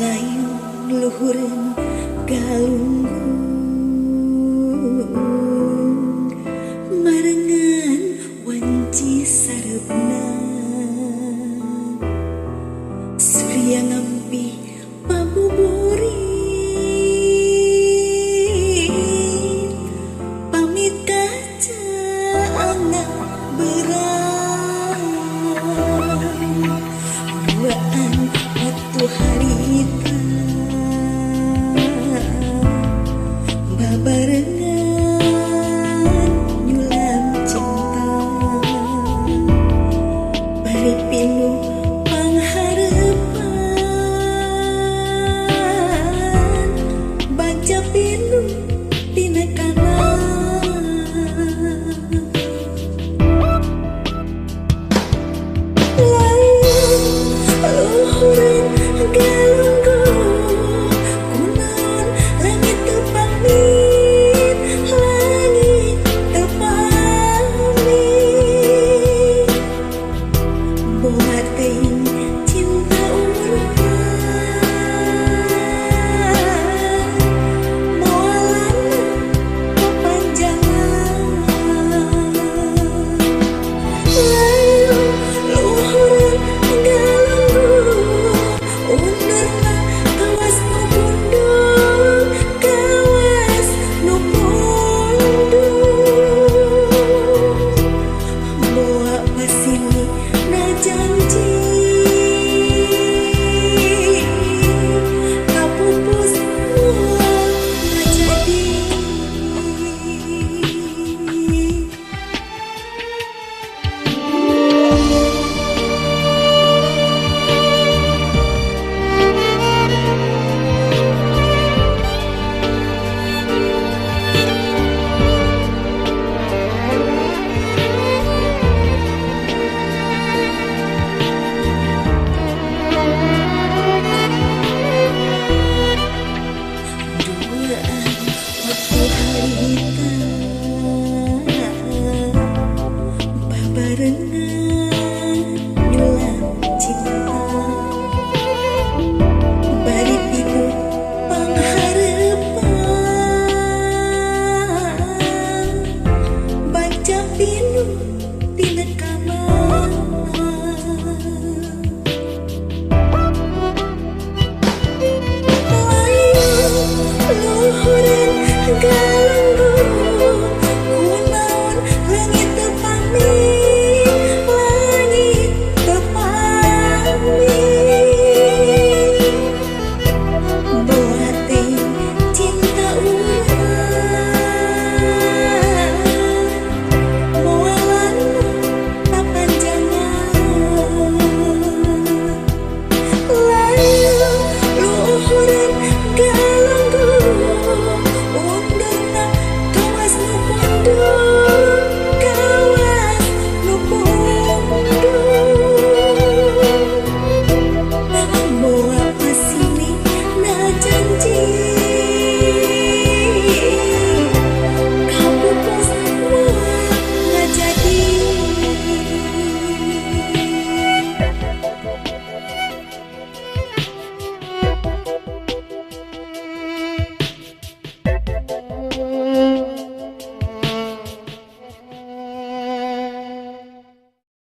layung luhureun galunggung marengan wanci sareupna surya ngampi pabuburit pamit kaca anak berang duaan waktu harita babarengan nyulam cinta bari pinuh pangharepan baca pinuh tina kanan layung luhureun galunggung kunaon langit teu pamit langit teu pamit boga teuing cinta urang moalana papanjangan layung luhureun galunggung undurna kawas nu pundung kawas nu pundung boa pasini na janji kapupus moal ngajadi duaan waktu harita babarengan nyulam cinta bari pinuh pangharepan baca pinuh tina kanan layung luhureun galunggung kunaon langit teu pamit langit teu pamit boa teuing cinta urang moalana papanjangan layung luhureun galunggung undurna kawas nu pundung